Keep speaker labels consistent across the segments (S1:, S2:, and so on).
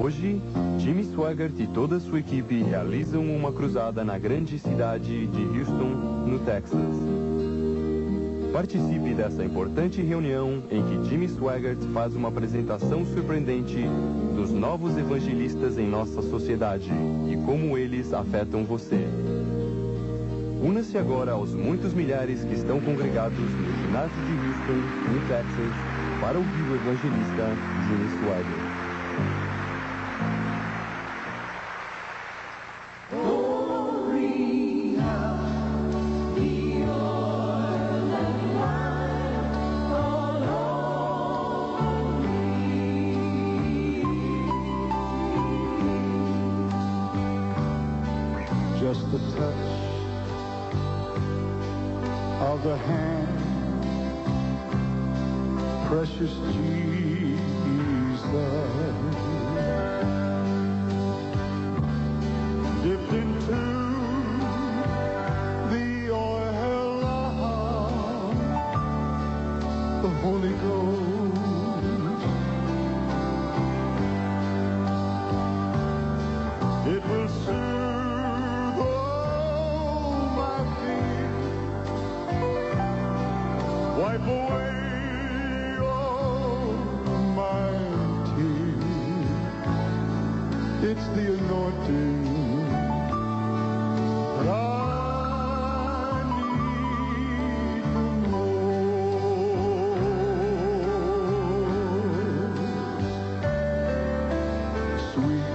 S1: Hoje, Jimmy Swaggart e toda sua equipe realizam uma cruzada na grande cidade de Houston, no Texas. Participe dessa importante reunião em que Jimmy Swaggart faz uma apresentação surpreendente dos novos evangelistas em nossa sociedade e como eles afetam você. Una-se agora aos muitos milhares que estão congregados no ginásio de Houston, no Texas, para ouvir o evangelista Jimmy Swaggart.
S2: Just the touch of the hand, precious Jesus, dipped into the oil of the Holy Ghost. It will soothe all my fears, wipe away all my tears. It's the anointing that I need the most. Sweet,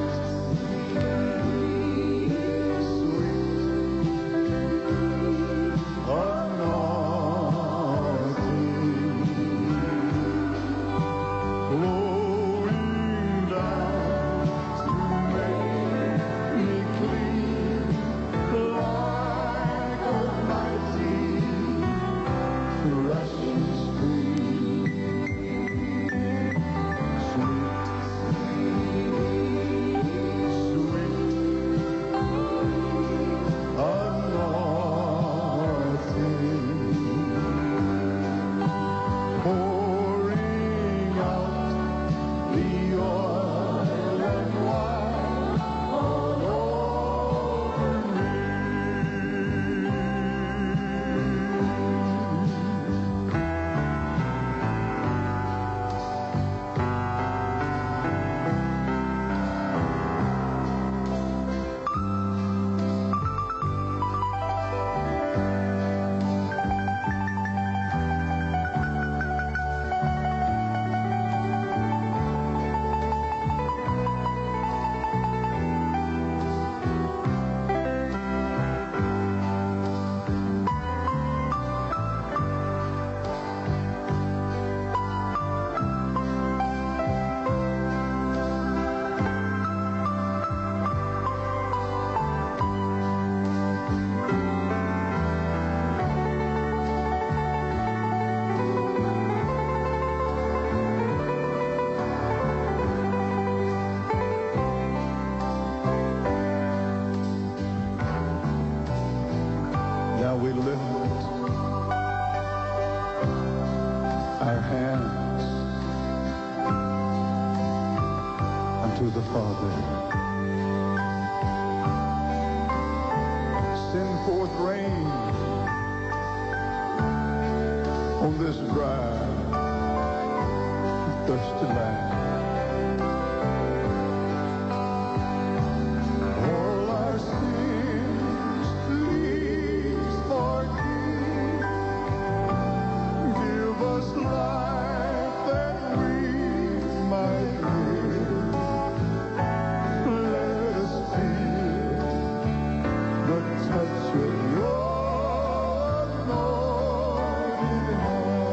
S2: now we lift our hands unto the Father. Send forth rain on this dry and thirsty land. All our sins, please forgive. Give us life that we might live. Let us feel the touch of your anointing hand.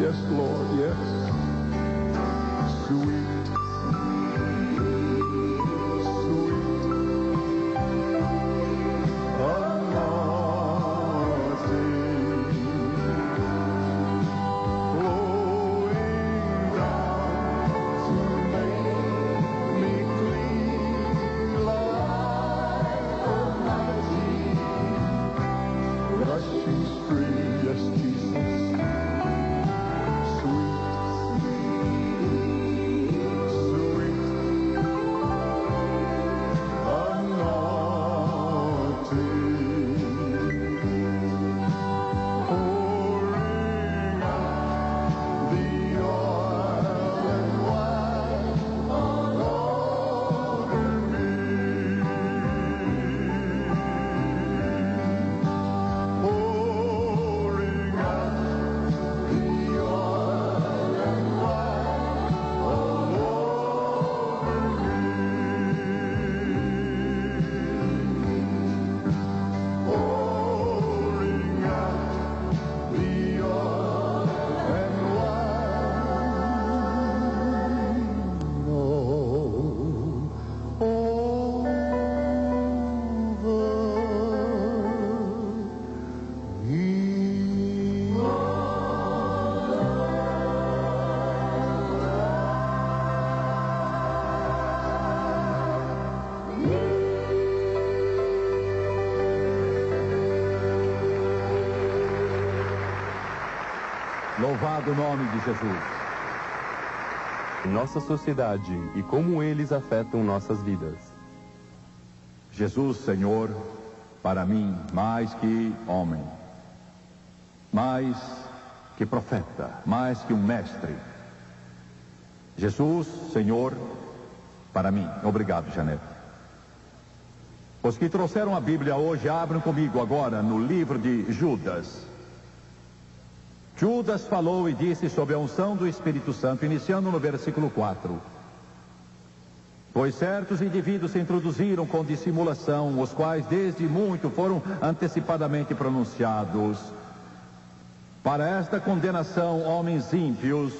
S2: Yes, Lord, yes. Sweet, sweet anointing, flowing down to make me clean like Almighty, rushing stream, yes, Jesus. Sweet,
S3: Louvado o nome de Jesus.
S1: Nossa sociedade e como eles afetam nossas vidas.
S3: Jesus, Senhor, para mim, mais que homem, mais que profeta, mais que um mestre. Jesus, Senhor, para mim. Obrigado, Janete. Os que trouxeram a Bíblia hoje, abram comigo agora no livro de Judas. Judas falou e disse sob a unção do Espírito Santo, iniciando no versículo 4. Pois certos indivíduos se introduziram com dissimulação, os quais desde muito foram antecipadamente pronunciados. Para esta condenação, homens ímpios,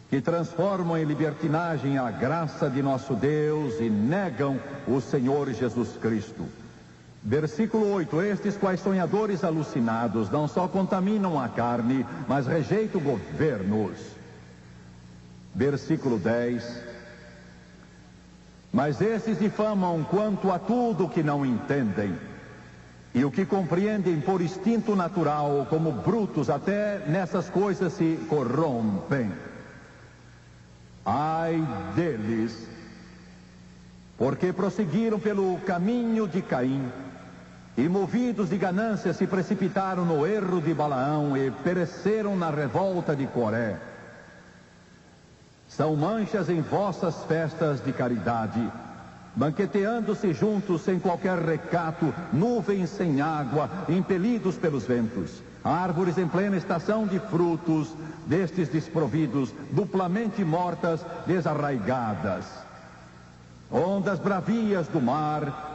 S3: que transformam em libertinagem a graça de nosso Deus e negam o Senhor Jesus Cristo. Versículo 8, estes quais sonhadores alucinados não só contaminam a carne, mas rejeitam governos. Versículo 10, mas esses difamam quanto a tudo que não entendem, e o que compreendem por instinto natural, como brutos, até nessas coisas se corrompem. Ai deles, porque prosseguiram pelo caminho de Caim, e movidos de ganância se precipitaram no erro de Balaão e pereceram na revolta de Coré. São manchas em vossas festas de caridade, banqueteando-se juntos sem qualquer recato, nuvens sem água, impelidos pelos ventos, árvores em plena estação de frutos, destes desprovidos, duplamente mortas, desarraigadas. Ondas bravias do mar,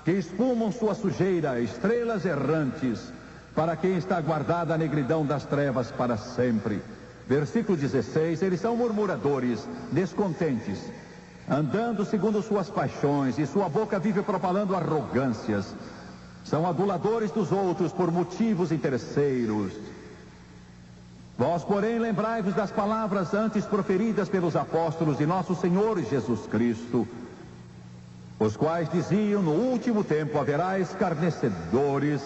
S3: que espumam sua sujeira, estrelas errantes, para quem está guardada a negridão das trevas para sempre. Versículo 16, eles são murmuradores, descontentes, andando segundo suas paixões, e sua boca vive propalando arrogâncias. São aduladores dos outros por motivos interesseiros. Vós, porém, lembrai-vos das palavras antes proferidas pelos apóstolos de nosso Senhor Jesus Cristo, os quais diziam, no último tempo haverá escarnecedores,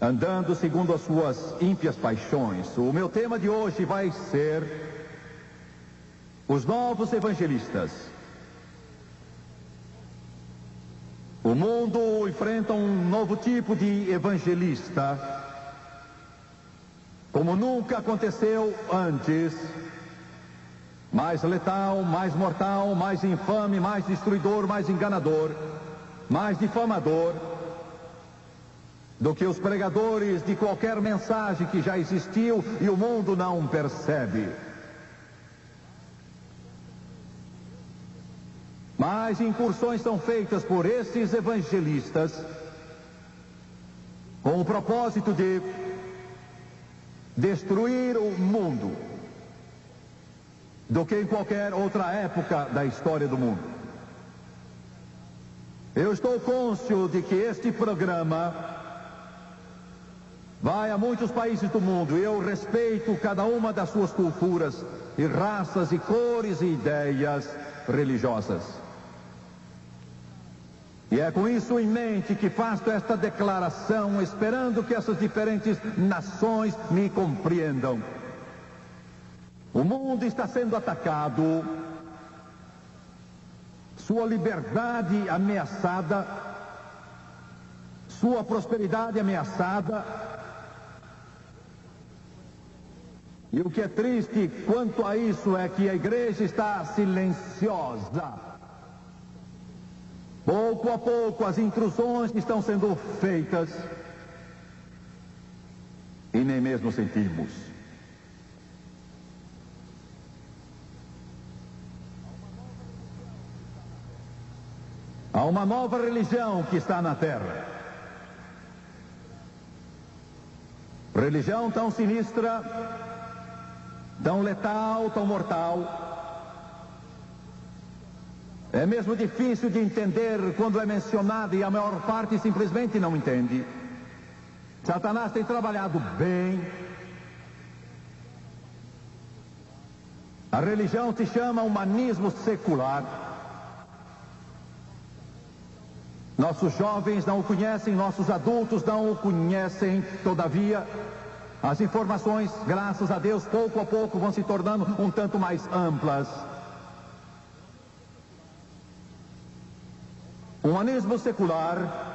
S3: andando segundo as suas ímpias paixões. O meu tema de hoje vai ser os novos evangelistas. O mundo enfrenta um novo tipo de evangelista, como nunca aconteceu antes. Mais letal, mais mortal, mais infame, mais destruidor, mais enganador, mais difamador do que os pregadores de qualquer mensagem que já existiu e o mundo não percebe. Mas incursões são feitas por esses evangelistas com o propósito de destruir o mundo do que em qualquer outra época da história do mundo. Eu estou cônscio de que este programa vai a muitos países do mundo, e eu respeito cada uma das suas culturas e raças e cores e ideias religiosas. E é com isso em mente que faço esta declaração, esperando que essas diferentes nações me compreendam. O mundo está sendo atacado, sua liberdade ameaçada, sua prosperidade ameaçada. E o que é triste quanto a isso é que a igreja está silenciosa. Pouco a pouco as intrusões estão sendo feitas e nem mesmo sentimos. Há uma nova religião que está na terra. Religião tão sinistra, tão letal, tão mortal. É mesmo difícil de entender quando é mencionada e a maior parte simplesmente não entende. Satanás tem trabalhado bem. A religião se chama humanismo secular. Nossos jovens não o conhecem, nossos adultos não o conhecem, todavia, As informações, graças a Deus, pouco a pouco vão se tornando um tanto mais amplas. O humanismo secular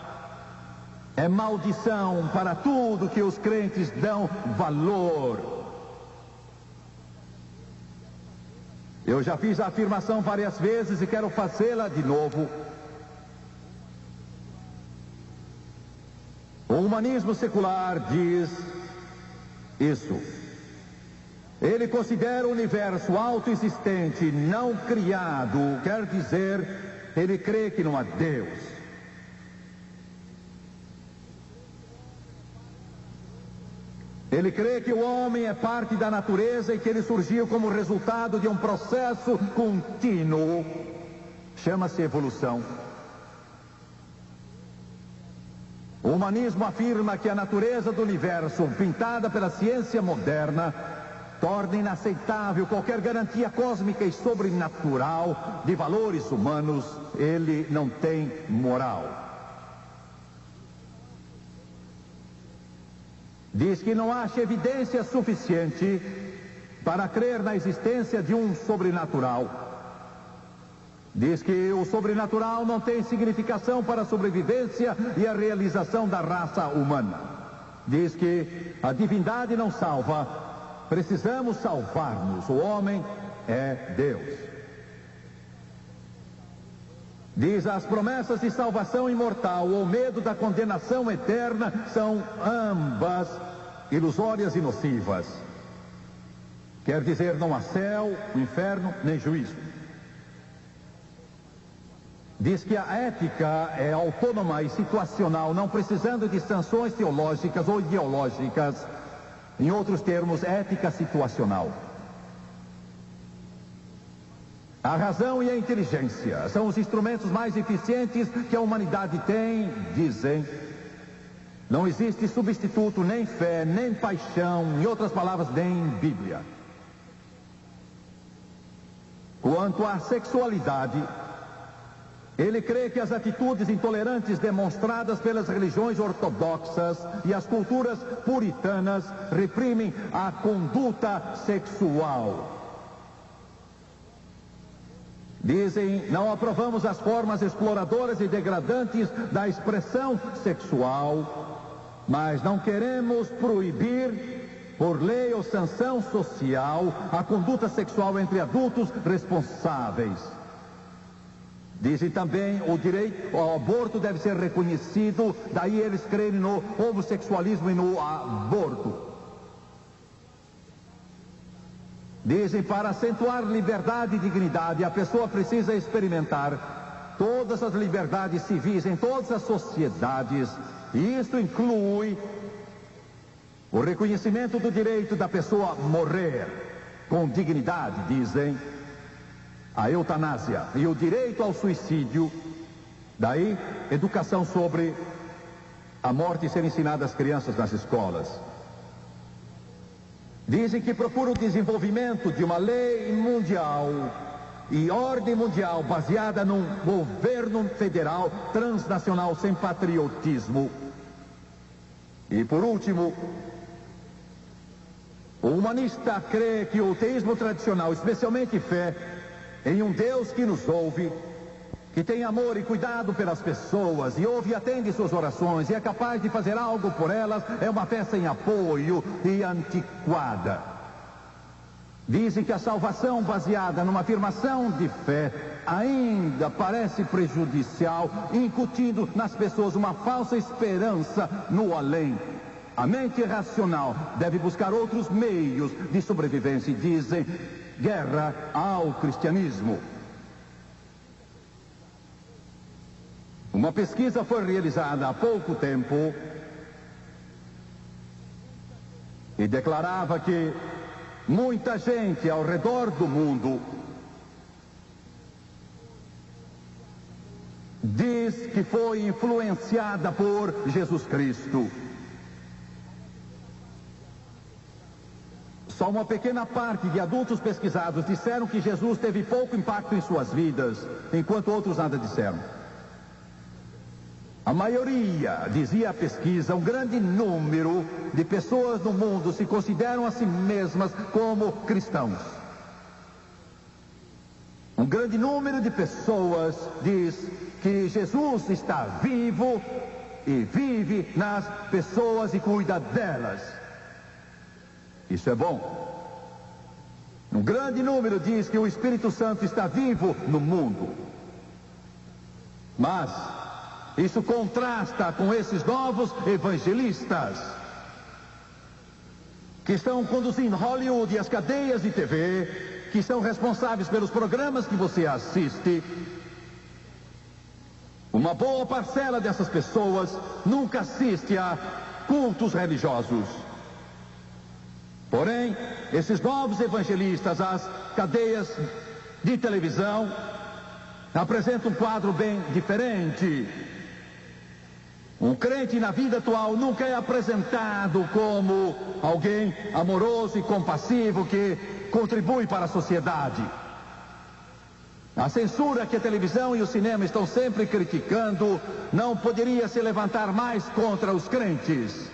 S3: é maldição para tudo que os crentes dão valor. Eu já fiz a afirmação várias vezes e quero fazê-la de novo. O humanismo secular diz isso. Ele considera o universo autoexistente, não criado, quer dizer, ele crê que não há Deus. Ele crê que o homem é parte da natureza e que ele surgiu como resultado de um processo contínuo. Chama-se evolução. O humanismo afirma que a natureza do universo, pintada pela ciência moderna, torna inaceitável qualquer garantia cósmica e sobrenatural de valores humanos. Ele não tem moral. Diz que não acha evidência suficiente para crer na existência de um sobrenatural. Diz que o sobrenatural não tem significação para a sobrevivência e a realização da raça humana. Diz que a divindade não salva, precisamos salvar-nos. O homem é Deus. Diz as promessas de salvação imortal ou medo da condenação eterna são ambas ilusórias e nocivas. Quer dizer, não há céu, inferno, nem juízo. Diz que a ética é autônoma e situacional, não precisando de sanções teológicas ou ideológicas. Em outros termos, ética situacional. A razão e a inteligência são os instrumentos mais eficientes que a humanidade tem, dizem. Não existe substituto, nem fé, nem paixão, em outras palavras, nem Bíblia. Quanto à sexualidade, ele crê que as atitudes intolerantes demonstradas pelas religiões ortodoxas e as culturas puritanas reprimem a conduta sexual. Dizem, não aprovamos as formas exploradoras e degradantes da expressão sexual, mas não queremos proibir, por lei ou sanção social, a conduta sexual entre adultos responsáveis. Dizem também, o direito ao aborto deve ser reconhecido, daí eles creem no homossexualismo e no aborto. Dizem, para acentuar liberdade e dignidade, a pessoa precisa experimentar todas as liberdades civis em todas as sociedades. E isso inclui o reconhecimento do direito da pessoa morrer com dignidade, dizem, a eutanásia e o direito ao suicídio. Daí, educação sobre a morte ser ensinada às crianças nas escolas. Dizem que procuram o desenvolvimento de uma lei mundial e ordem mundial baseada num governo federal transnacional sem patriotismo. E por último, o humanista crê que o teísmo tradicional, especialmente fé em um Deus que nos ouve, que tem amor e cuidado pelas pessoas e ouve e atende suas orações e é capaz de fazer algo por elas, é uma fé sem apoio e antiquada. Dizem que a salvação baseada numa afirmação de fé ainda parece prejudicial, incutindo nas pessoas uma falsa esperança no além. A mente racional deve buscar outros meios de sobrevivência e dizem guerra ao cristianismo. Uma pesquisa foi realizada há pouco tempo e declarava que muita gente ao redor do mundo diz que foi influenciada por Jesus Cristo. Só uma pequena parte de adultos pesquisados disseram que Jesus teve pouco impacto em suas vidas, enquanto outros nada disseram. A maioria, dizia a pesquisa, um grande número de pessoas no mundo se consideram a si mesmas como cristãos. Um grande número de pessoas diz que Jesus está vivo e vive nas pessoas e cuida delas. Isso é bom. Um grande número diz que o Espírito Santo está vivo no mundo. Mas isso contrasta com esses novos evangelistas que estão conduzindo Hollywood e as cadeias de TV, que são responsáveis pelos programas que você assiste. Uma boa parcela dessas pessoas nunca assiste a cultos religiosos. Porém, esses novos evangelistas, as cadeias de televisão, apresentam um quadro bem diferente. Um crente na vida atual nunca é apresentado como alguém amoroso e compassivo que contribui para a sociedade. A censura que a televisão e o cinema estão sempre criticando não poderia se levantar mais contra os crentes.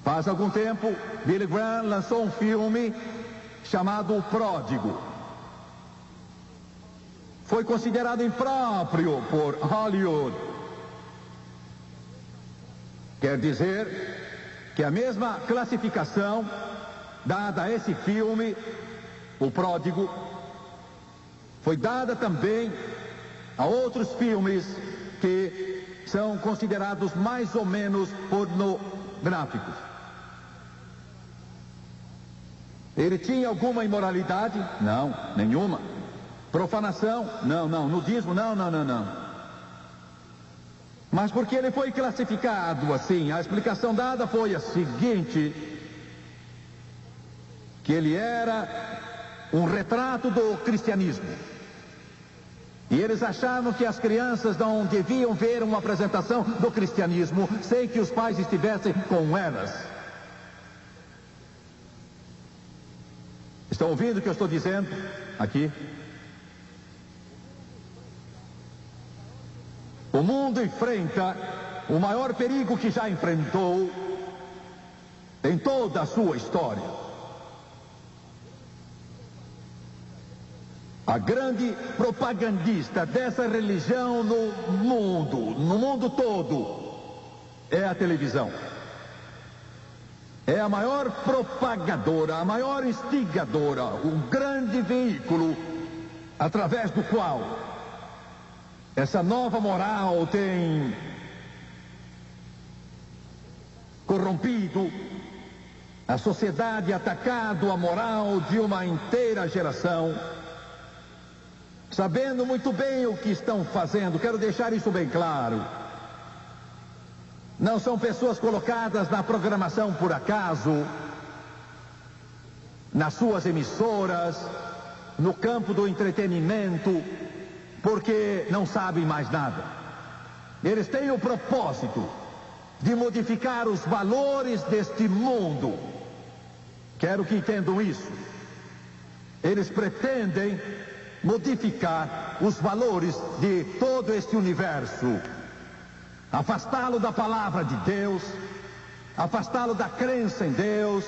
S3: Faz algum tempo, Billy Graham lançou um filme chamado O Pródigo. Foi considerado impróprio por Hollywood. Quer dizer que a mesma classificação dada a esse filme, O Pródigo, foi dada também a outros filmes que são considerados mais ou menos pornográficos. Ele tinha alguma imoralidade? Não, nenhuma. Profanação? Não. Nudismo? Não. Mas porque ele foi classificado assim, a explicação dada foi a seguinte: que ele era um retrato do cristianismo. E eles achavam que as crianças não deviam ver uma apresentação do cristianismo sem que os pais estivessem com elas. Estão ouvindo o que eu estou dizendo aqui? O mundo enfrenta o maior perigo que já enfrentou em toda a sua história. A grande propagandista dessa religião no mundo todo, é a televisão. É a maior propagadora, a maior instigadora, um grande veículo através do qual essa nova moral tem corrompido a sociedade, atacado a moral de uma inteira geração, sabendo muito bem o que estão fazendo. Quero deixar isso bem claro. Não são pessoas colocadas na programação por acaso, nas suas emissoras, no campo do entretenimento, porque não sabem mais nada. Eles têm o propósito de modificar os valores deste mundo. Quero que entendam isso. Eles pretendem modificar os valores de todo este universo, afastá-lo da palavra de Deus, afastá-lo da crença em Deus,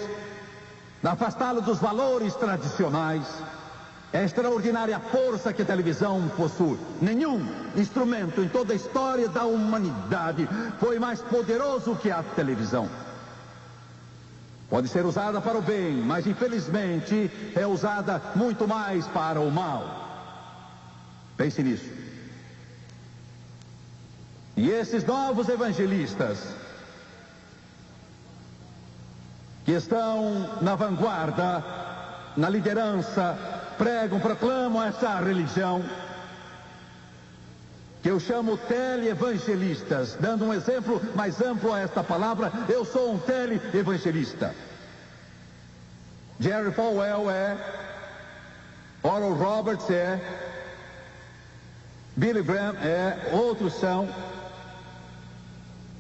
S3: afastá-lo dos valores tradicionais. É a extraordinária força que a televisão possui. Nenhum instrumento em toda a história da humanidade foi mais poderoso que a televisão. Pode ser usada para o bem, mas infelizmente é usada muito mais para o mal. Pense nisso. E esses novos evangelistas que estão na vanguarda, na liderança, pregam, proclamam essa religião que eu chamo teleevangelistas. Dando um exemplo mais amplo a esta palavra, eu sou um teleevangelista. Jerry Falwell é, Oral Roberts é, Billy Graham é, outros são,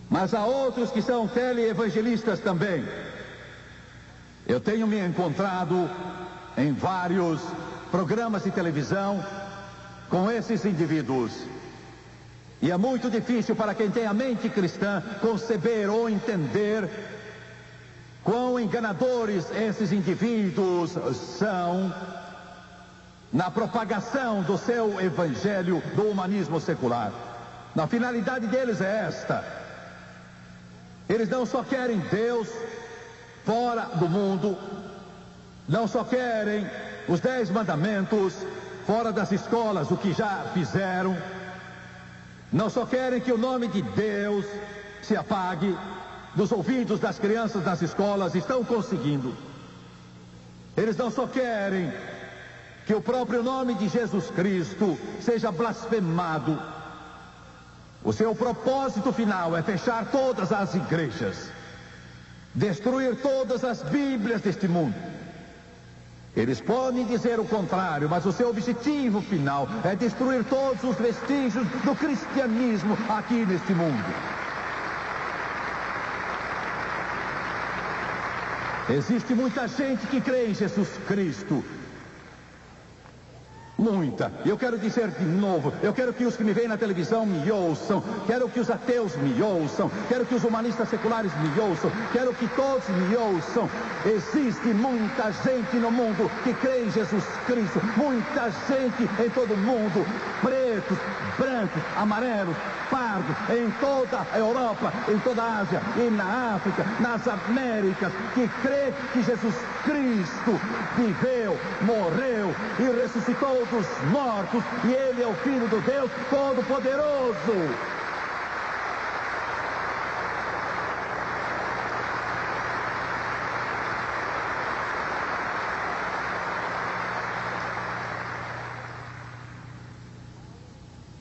S3: mas há outros que são teleevangelistas também. Eu tenho me encontrado em vários programas de televisão com esses indivíduos. E é muito difícil para quem tem a mente cristã conceber ou entender quão enganadores esses indivíduos são na propagação do seu evangelho do humanismo secular. A finalidade deles é esta: eles não só querem Deus fora do mundo, não só querem os 10 mandamentos fora das escolas, o que já fizeram, não só querem que o nome de Deus se apague dos ouvidos das crianças nas escolas, estão conseguindo. Eles não só querem que o próprio nome de Jesus Cristo seja blasfemado. O seu propósito final é fechar todas as igrejas, destruir todas as Bíblias deste mundo. Eles podem dizer o contrário, mas o seu objetivo final é destruir todos os vestígios do cristianismo aqui neste mundo. Existe muita gente que crê em Jesus Cristo. Muita. Eu quero dizer de novo, eu quero que os que me veem na televisão me ouçam, quero que os ateus me ouçam, quero que os humanistas seculares me ouçam, quero que todos me ouçam. Existe muita gente no mundo que crê em Jesus Cristo, muita gente em todo o mundo, pretos, brancos, amarelos, pardos, em toda a Europa, em toda a Ásia e na África, nas Américas, que crê que Jesus Cristo viveu, morreu e ressuscitou dos mortos, e Ele é o Filho do Deus Todo-Poderoso.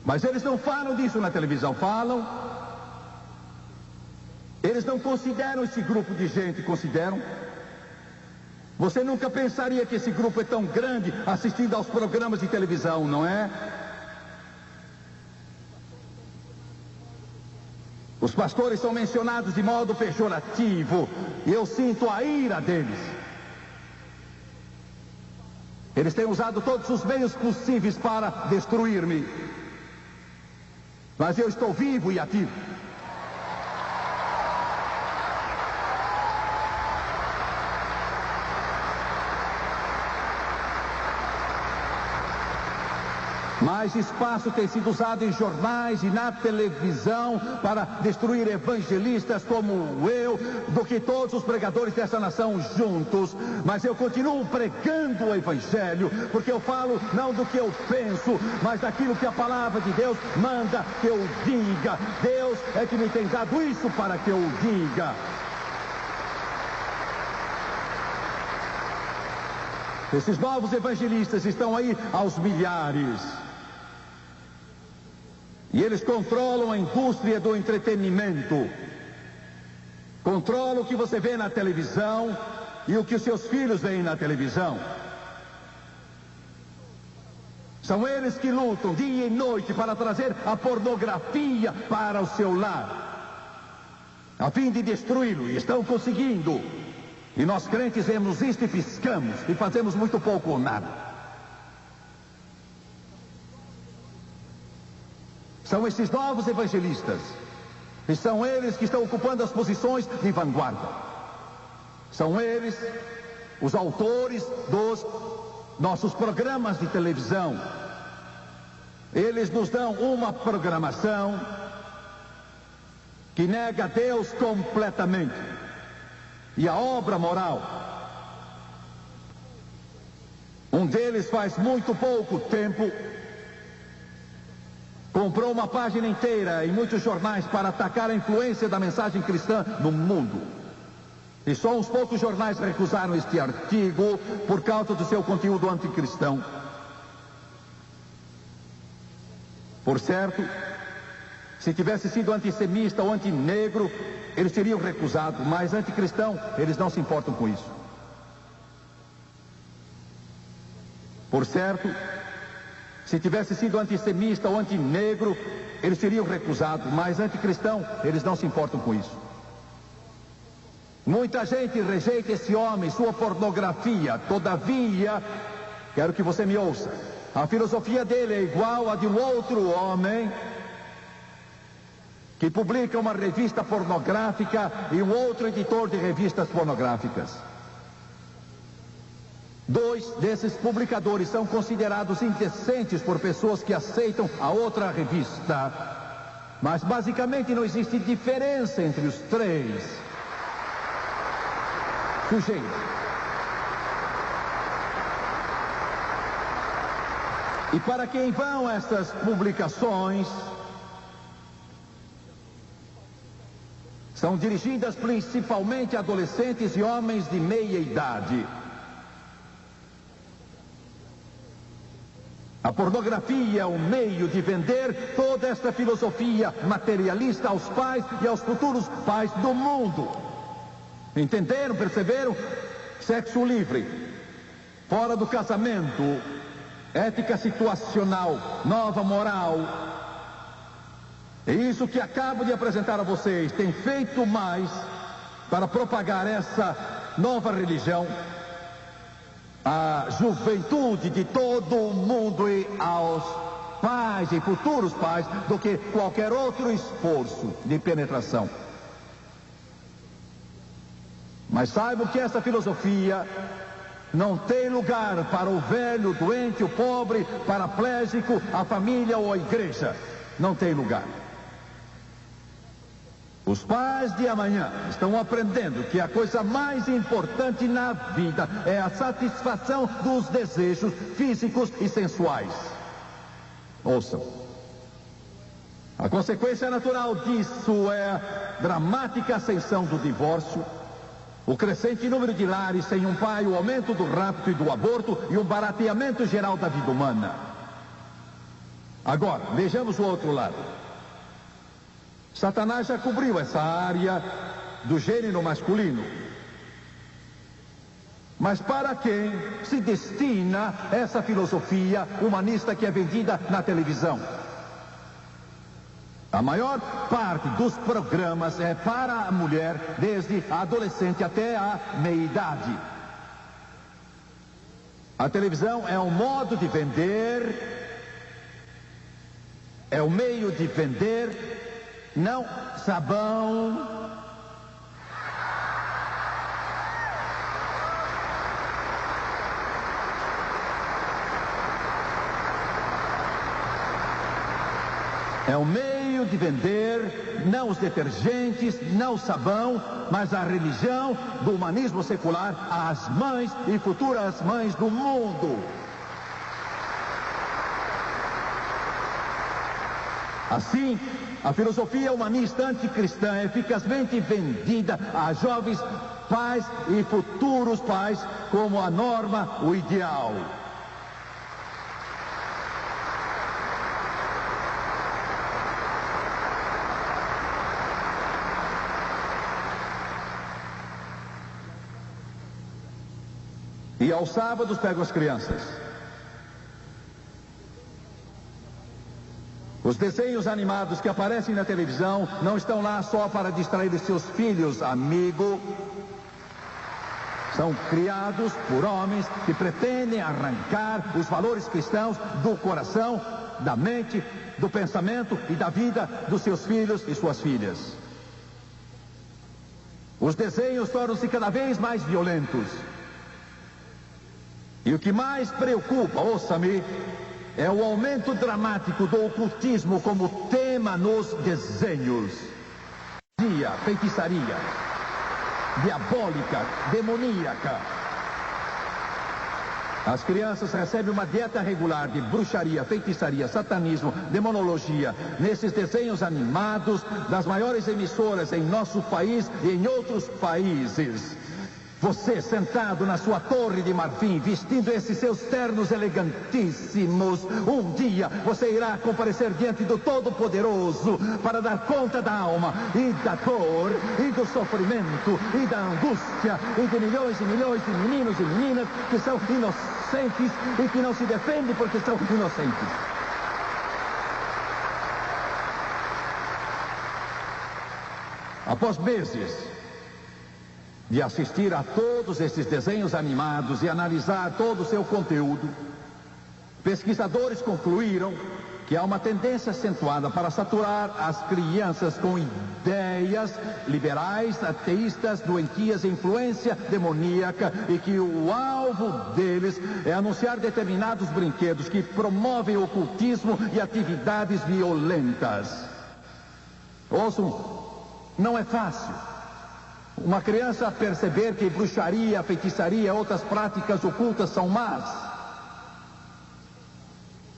S3: Mas eles não falam disso na televisão, falam. Eles não consideram esse grupo de gente, consideram. Você nunca pensaria que esse grupo é tão grande assistindo aos programas de televisão, não é? Os pastores são mencionados de modo pejorativo e eu sinto a ira deles. Eles têm usado todos os meios possíveis para destruir-me. Mas eu estou vivo e ativo. Mais espaço tem sido usado em jornais e na televisão para destruir evangelistas como eu do que todos os pregadores dessa nação juntos. Mas eu continuo pregando o evangelho, porque eu falo não do que eu penso, mas daquilo que a palavra de Deus manda que eu diga. Deus é que me tem dado isso para que eu diga. Esses novos evangelistas estão aí aos milhares. E eles controlam a indústria do entretenimento. Controlam o que você vê na televisão e o que os seus filhos veem na televisão. São eles que lutam dia e noite para trazer a pornografia para o seu lar, a fim de destruí-lo, e estão conseguindo. E nós crentes vemos isto e piscamos, e fazemos muito pouco ou nada. São esses novos evangelistas, e são eles que estão ocupando as posições de vanguarda. São eles os autores dos nossos programas de televisão. Eles nos dão uma programação que nega Deus completamente e a obra moral. Um deles faz muito pouco tempo comprou uma página inteira em muitos jornais para atacar a influência da mensagem cristã no mundo. E só uns poucos jornais recusaram este artigo por causa do seu conteúdo anticristão. Por certo, se tivesse sido antissemita ou antinegro, eles teriam recusado, mas anticristão, eles não se importam com isso. Por certo, se tivesse sido antissemita ou antinegro, eles teriam recusado, mas anticristão, eles não se importam com isso. Muita gente rejeita esse homem, sua pornografia. Todavia, quero que você me ouça. A filosofia dele é igual a de um outro homem que publica uma revista pornográfica e um outro editor de revistas pornográficas. Dois desses publicadores são considerados indecentes por pessoas que aceitam a outra revista. Mas basicamente não existe diferença entre os três sujeitos. E para quem vão essas publicações, são dirigidas principalmente a adolescentes e homens de meia idade. A pornografia é um meio de vender toda esta filosofia materialista aos pais e aos futuros pais do mundo. Entenderam? Perceberam? Sexo livre, fora do casamento, ética situacional, nova moral. É isso que acabo de apresentar a vocês. Tem feito mais para propagar essa nova religião à juventude de todo o mundo e aos pais e futuros pais do que qualquer outro esforço de penetração. Mas saibam que essa filosofia não tem lugar para o velho, doente, o pobre, paraplégico, a família ou a igreja. Não tem lugar. Os pais de amanhã estão aprendendo que a coisa mais importante na vida é a satisfação dos desejos físicos e sensuais. Ouçam. A consequência natural disso é a dramática ascensão do divórcio, o crescente número de lares sem um pai, o aumento do rapto e do aborto e o barateamento geral da vida humana. Agora, vejamos o outro lado. Satanás já cobriu essa área do gênero masculino. Mas para quem se destina essa filosofia humanista que é vendida na televisão? A maior parte dos programas é para a mulher, desde a adolescente até a meia-idade. A televisão é um modo de vender, é um meio de vender, não sabão, é um meio de vender não os detergentes, não o sabão, mas a religião do humanismo secular às mães e futuras mães do mundo. Assim, a filosofia humanista anticristã é eficazmente vendida a jovens pais e futuros pais como a norma, o ideal. E aos sábados pego as crianças. Os desenhos animados que aparecem na televisão não estão lá só para distrair os seus filhos, amigo. São criados por homens que pretendem arrancar os valores cristãos do coração, da mente, do pensamento e da vida dos seus filhos e suas filhas. Os desenhos tornam-se cada vez mais violentos. E o que mais preocupa, ouça-me, é o aumento dramático do ocultismo como tema nos desenhos. Feitiçaria, diabólica, demoníaca. As crianças recebem uma dieta regular de bruxaria, feitiçaria, satanismo, demonologia, nesses desenhos animados das maiores emissoras em nosso país e em outros países. Você sentado na sua torre de marfim, vestindo esses seus ternos elegantíssimos, um dia você irá comparecer diante do Todo-Poderoso para dar conta da alma e da dor e do sofrimento e da angústia e de milhões e milhões de meninos e meninas que são inocentes e que não se defendem porque são inocentes. Após meses de assistir a todos esses desenhos animados e analisar todo o seu conteúdo, pesquisadores concluíram que há uma tendência acentuada para saturar as crianças com ideias liberais, ateístas, doentias, influência demoníaca, e que o alvo deles é anunciar determinados brinquedos que promovem ocultismo e atividades violentas. Ouçam, não é fácil uma criança perceber que bruxaria, feitiçaria e outras práticas ocultas são más.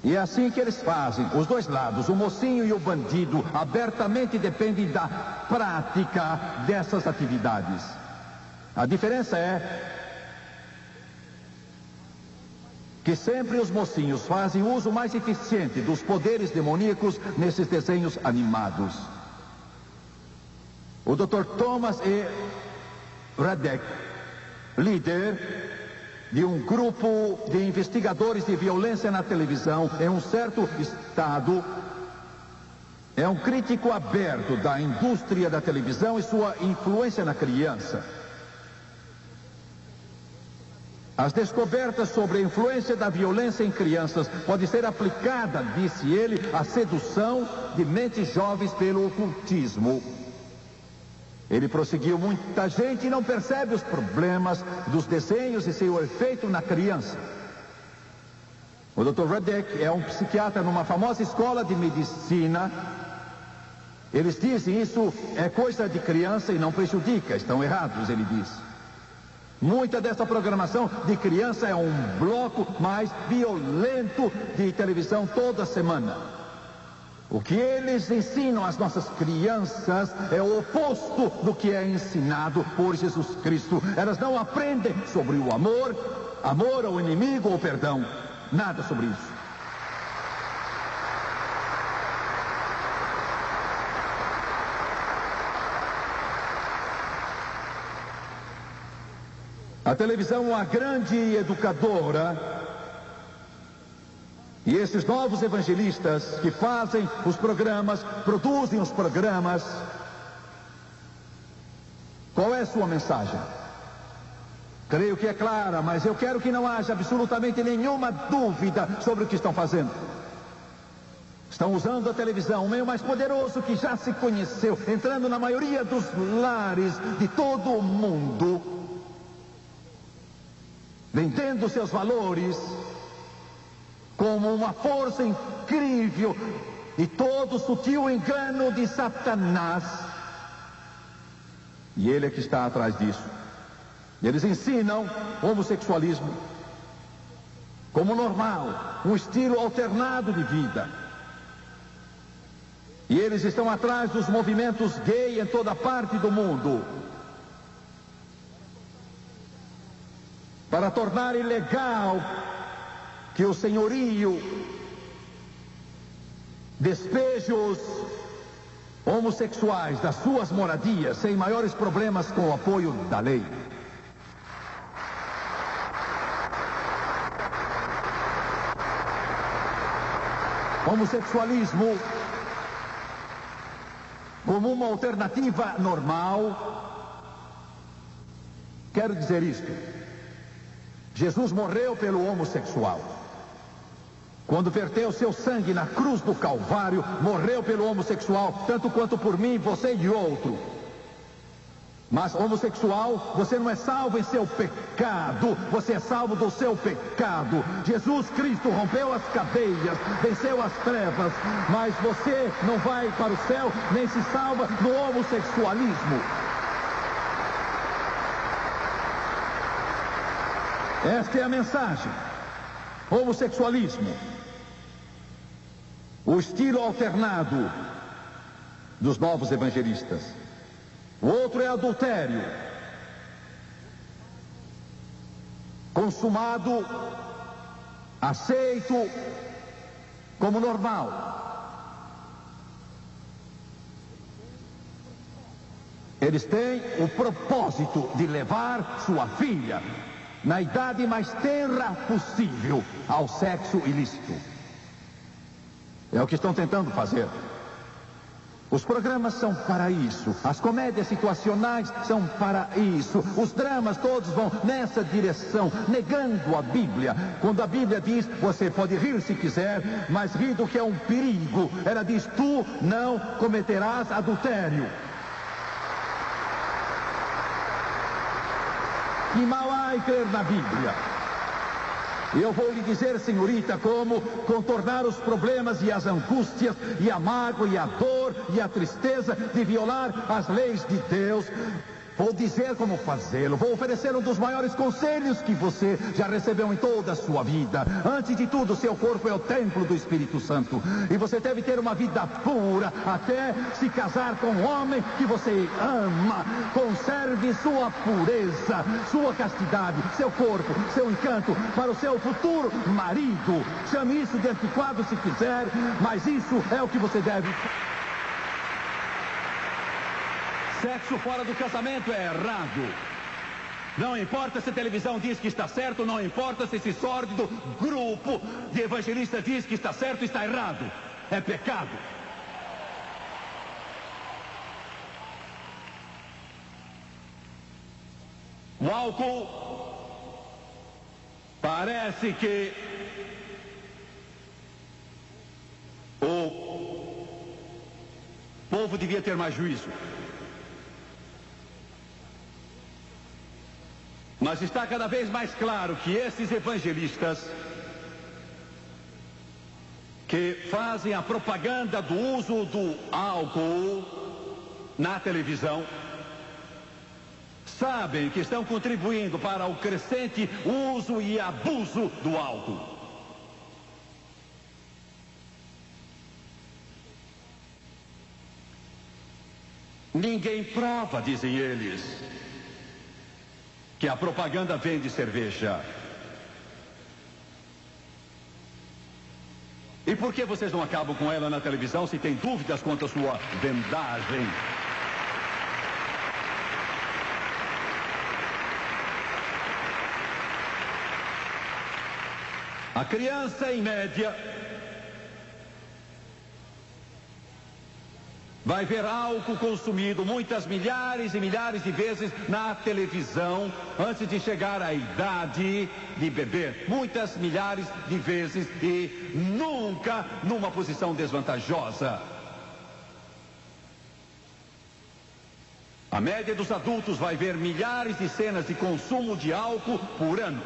S3: E é assim que eles fazem, os dois lados, o mocinho e o bandido, abertamente dependem da prática dessas atividades. A diferença é que sempre os mocinhos fazem uso mais eficiente dos poderes demoníacos nesses desenhos animados. O Dr. Thomas E. Radek, líder de um grupo de investigadores de violência na televisão em um certo estado, é um crítico aberto da indústria da televisão e sua influência na criança. As descobertas sobre a influência da violência em crianças pode ser aplicada, disse ele, à sedução de mentes jovens pelo ocultismo. Ele prosseguiu: muita gente não percebe os problemas dos desenhos e seu efeito na criança. O Dr. Radek é um psiquiatra numa famosa escola de medicina. Eles dizem isso é coisa de criança e não prejudica. Estão errados, ele diz. Muita dessa programação de criança é um bloco mais violento de televisão toda semana. O que eles ensinam às nossas crianças é o oposto do que é ensinado por Jesus Cristo. Elas não aprendem sobre o amor ao inimigo ou perdão. Nada sobre isso. A televisão é uma grande educadora. E esses novos evangelistas que fazem os programas, produzem os programas, qual é a sua mensagem? Creio que é clara, mas eu quero que não haja absolutamente nenhuma dúvida sobre o que estão fazendo. Estão usando a televisão, o meio mais poderoso que já se conheceu, entrando na maioria dos lares de todo o mundo, vendendo seus valores como uma força incrível e todo o sutil engano de Satanás. E ele é que está atrás disso. Eles ensinam homossexualismo como normal, um estilo alternado de vida. E eles estão atrás dos movimentos gay em toda parte do mundo, para tornar ilegal que o senhorio despeje os homossexuais das suas moradias sem maiores problemas com o apoio da lei. Homossexualismo como uma alternativa normal. Quero dizer isto: Jesus morreu pelo homossexual. Quando verteu seu sangue na cruz do Calvário, morreu pelo homossexual, tanto quanto por mim, você e outro. Mas homossexual, você não é salvo em seu pecado, você é salvo do seu pecado. Jesus Cristo rompeu as cadeias, venceu as trevas, mas você não vai para o céu, nem se salva no homossexualismo. Esta é a mensagem. Homossexualismo, o estilo alternado dos novos evangelistas. O outro é adultério, consumado, aceito como normal. Eles têm o propósito de levar sua filha, na idade mais tenra possível, ao sexo ilícito. É o que estão tentando fazer. Os programas são para isso, as comédias situacionais são para isso, os dramas todos vão nessa direção, negando a Bíblia. Quando a Bíblia diz, você pode rir se quiser, mas rir do que é um perigo. Ela diz, tu não cometerás adultério. Que mal há em crer na Bíblia? Eu vou lhe dizer, senhorita, como contornar os problemas e as angústias, e a mágoa, e a dor, e a tristeza de violar as leis de Deus. Vou dizer como fazê-lo. Vou oferecer um dos maiores conselhos que você já recebeu em toda a sua vida. Antes de tudo, seu corpo é o templo do Espírito Santo. E você deve ter uma vida pura até se casar com um homem que você ama. Conserve sua pureza, sua castidade, seu corpo, seu encanto para o seu futuro marido. Chame isso de antiquado se quiser, mas isso é o que você deve. Sexo fora do casamento é errado. Não importa se a televisão diz que está certo, não importa se esse sórdido grupo de evangelistas diz que está certo, está errado. É pecado. O álcool parece que o povo devia ter mais juízo. Mas está cada vez mais claro que esses evangelistas que fazem a propaganda do uso do álcool na televisão sabem que estão contribuindo para o crescente uso e abuso do álcool. Ninguém prova, dizem eles, que a propaganda vende cerveja. E por que vocês não acabam com ela na televisão se tem dúvidas quanto à sua vendagem? A criança, em média, vai ver álcool consumido muitas milhares e milhares de vezes na televisão antes de chegar à idade de beber. Muitas milhares de vezes e nunca numa posição desvantajosa. A média dos adultos vai ver milhares de cenas de consumo de álcool por ano.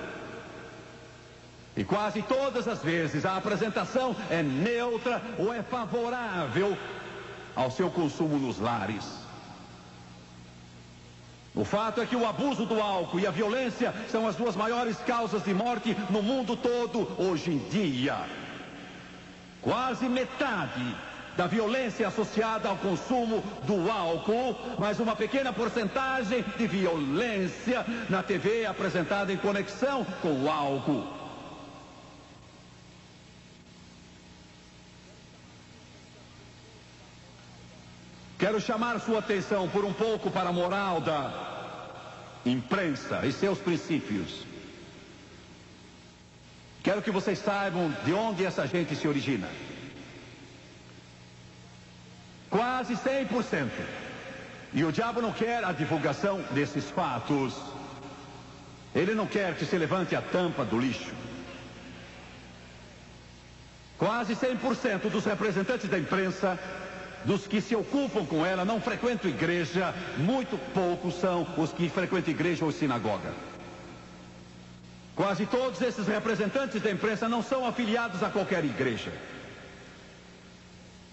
S3: E quase todas as vezes a apresentação é neutra ou é favorável ao seu consumo nos lares. O fato é que o abuso do álcool e a violência são as duas maiores causas de morte no mundo todo hoje em dia. Quase metade da violência associada ao consumo do álcool, mas uma pequena porcentagem de violência na TV apresentada em conexão com o álcool. Quero chamar sua atenção por um pouco para a moral da imprensa e seus princípios. Quero que vocês saibam de onde essa gente se origina. Quase 100%. E o diabo não quer a divulgação desses fatos. Ele não quer que se levante a tampa do lixo. Quase 100% dos representantes da imprensa, dos que se ocupam com ela, não frequentam igreja. Muito poucos são os que frequentam igreja ou sinagoga. Quase todos esses representantes da imprensa não são afiliados a qualquer igreja.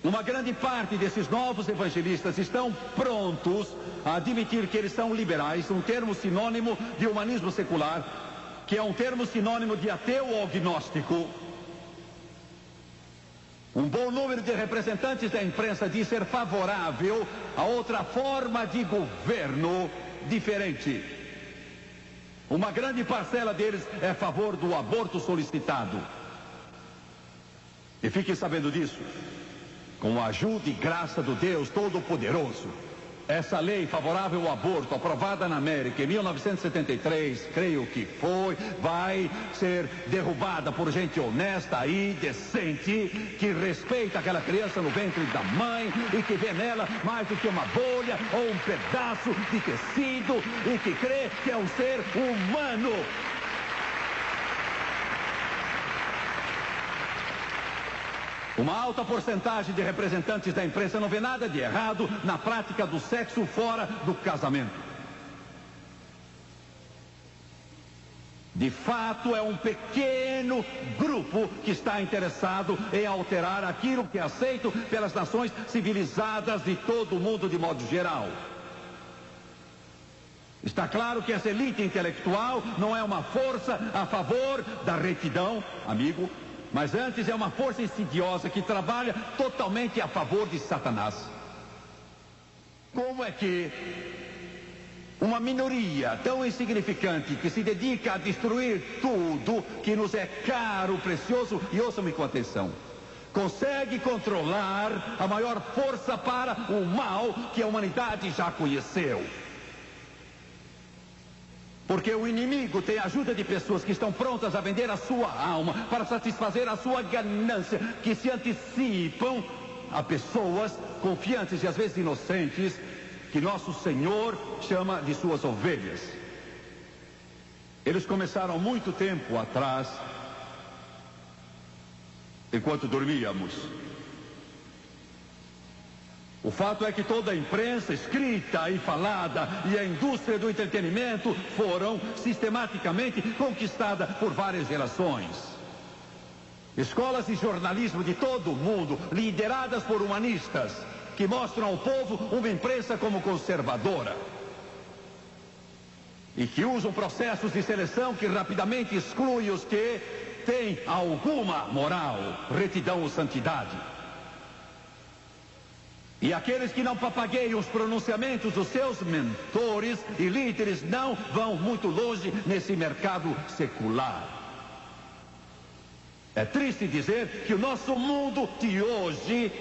S3: Uma grande parte desses novos evangelistas estão prontos a admitir que eles são liberais, um termo sinônimo de humanismo secular, que é um termo sinônimo de ateu ou agnóstico. Um bom número de representantes da imprensa diz ser favorável a outra forma de governo diferente. Uma grande parcela deles é a favor do aborto solicitado. E fiquem sabendo disso. Com a ajuda e graça do Deus Todo-Poderoso, Essa lei favorável ao aborto, aprovada na América em 1973, creio que foi, vai ser derrubada por gente honesta e decente, que respeita aquela criança no ventre da mãe e que vê nela mais do que uma bolha ou um pedaço de tecido e que crê que é um ser humano. Uma alta porcentagem de representantes da imprensa não vê nada de errado na prática do sexo fora do casamento. De fato, é um pequeno grupo que está interessado em alterar aquilo que é aceito pelas nações civilizadas de todo o mundo de modo geral. Está claro que essa elite intelectual não é uma força a favor da retidão, amigo, mas antes é uma força insidiosa que trabalha totalmente a favor de Satanás. Como é que uma minoria tão insignificante que se dedica a destruir tudo que nos é caro, precioso, e ouçam-me com atenção, consegue controlar a maior força para o mal que a humanidade já conheceu? Porque o inimigo tem a ajuda de pessoas que estão prontas a vender a sua alma para satisfazer a sua ganância, que se antecipam a pessoas confiantes e às vezes inocentes, que nosso Senhor chama de suas ovelhas. Eles começaram muito tempo atrás, enquanto dormíamos. O fato é que toda a imprensa, escrita e falada, e a indústria do entretenimento foram sistematicamente conquistadas por várias gerações. Escolas de jornalismo de todo o mundo, lideradas por humanistas, que mostram ao povo uma imprensa como conservadora. E que usam processos de seleção que rapidamente excluem os que têm alguma moral, retidão ou santidade. E aqueles que não papagueiam os pronunciamentos dos seus mentores e líderes não vão muito longe nesse mercado secular. É triste dizer que o nosso mundo de hoje,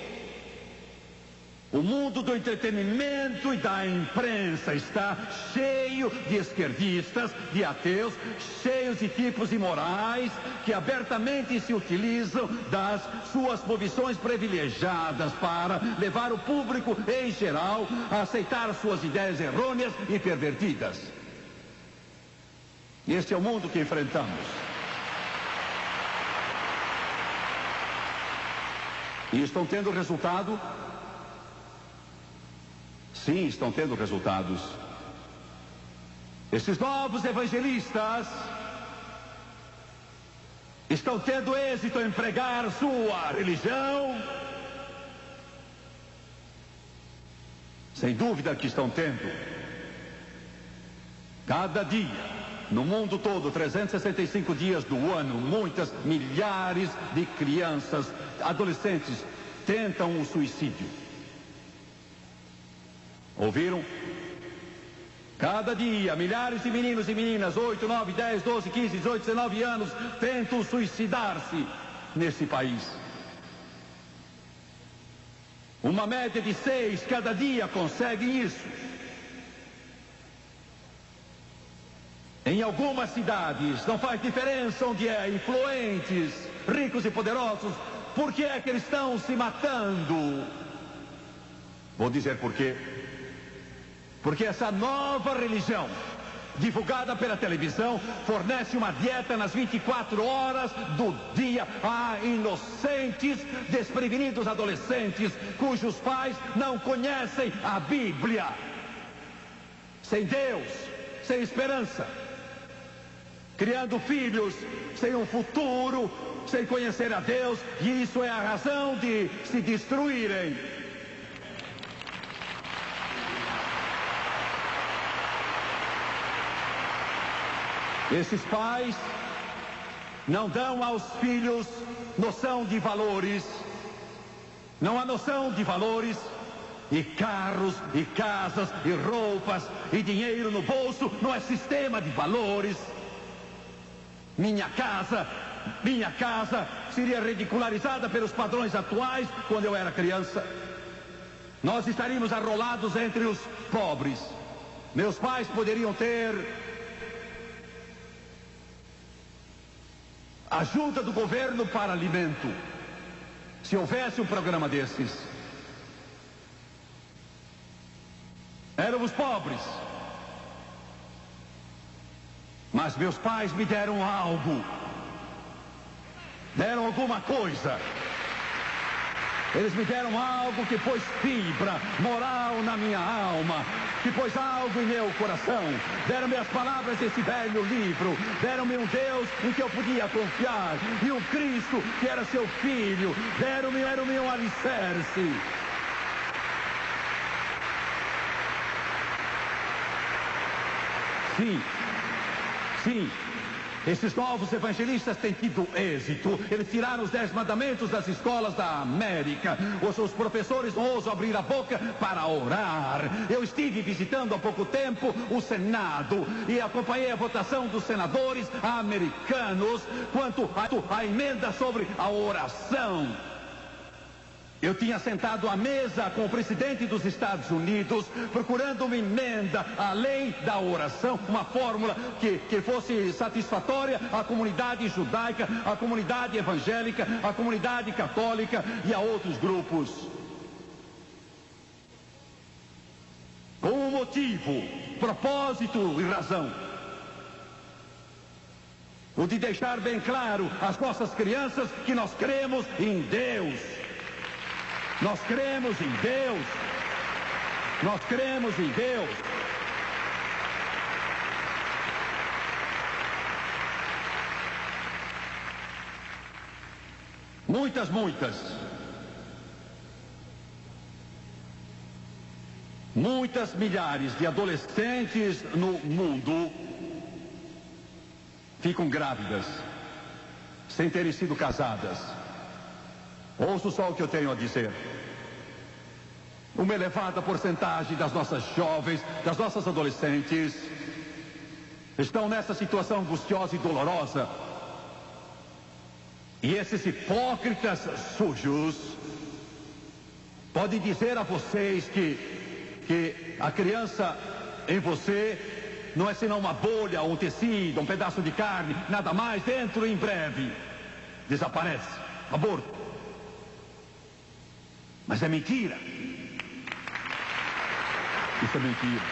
S3: o mundo do entretenimento e da imprensa, está cheio de esquerdistas, de ateus, cheios de tipos imorais que abertamente se utilizam das suas posições privilegiadas para levar o público em geral a aceitar suas ideias errôneas e pervertidas. Este é o mundo que enfrentamos. E estão tendo resultado? Sim, estão tendo resultados. Esses novos evangelistas estão tendo êxito em pregar sua religião. Sem dúvida que estão tendo. Cada dia, no mundo todo, 365 dias do ano, muitas milhares de crianças, adolescentes, tentam o suicídio. Ouviram? Cada dia, milhares de meninos e meninas, 8, 9, 10, 12, 15, 18, 19 anos, tentam suicidar-se nesse país. Uma média de 6 cada dia conseguem isso. Em algumas cidades, não faz diferença onde é, influentes, ricos e poderosos, por que é que eles estão se matando? Vou dizer por quê. Porque essa nova religião, divulgada pela televisão, fornece uma dieta nas 24 horas do dia a inocentes, desprevenidos adolescentes, cujos pais não conhecem a Bíblia. Sem Deus, sem esperança. Criando filhos sem um futuro, sem conhecer a Deus, e isso é a razão de se destruírem. Esses pais não dão aos filhos noção de valores. Não há noção de valores. E carros, e casas, e roupas, e dinheiro no bolso não é sistema de valores. Minha casa seria ridicularizada pelos padrões atuais quando eu era criança. nós estaríamos arrolados entre os pobres. Meus pais poderiam ter ajuda do governo para alimento, se houvesse um programa desses. Éramos pobres, mas meus pais me deram algo, deram alguma coisa. Eles me deram algo que pôs fibra moral na minha alma, que pôs algo em meu coração. Deram-me as palavras desse velho livro, deram-me um Deus em que eu podia confiar, e um Cristo que era seu filho, deram-me um alicerce. Sim, esses novos evangelistas têm tido êxito. Eles tiraram os 10 mandamentos das escolas da América. Os professores não ousam abrir a boca para orar. Eu estive visitando há pouco tempo o Senado e acompanhei a votação dos senadores americanos quanto à emenda sobre a oração. Eu tinha sentado à mesa com o presidente dos Estados Unidos, procurando uma emenda à lei da oração, uma fórmula que fosse satisfatória à comunidade judaica, à comunidade evangélica, à comunidade católica e a outros grupos. Com um motivo, propósito e razão. O de deixar bem claro às nossas crianças que nós cremos em Deus. Nós cremos em Deus. Nós cremos em Deus. Muitas milhares de adolescentes no mundo ficam grávidas, sem terem sido casadas. Ouço só o que eu tenho a dizer. Uma elevada porcentagem das nossas jovens, das nossas adolescentes, estão nessa situação angustiosa e dolorosa. E esses hipócritas sujos podem dizer a vocês que a criança em você não é senão uma bolha, um tecido, um pedaço de carne, nada mais, dentro em breve desaparece, aborto. Mas é mentira. Isso é mentira.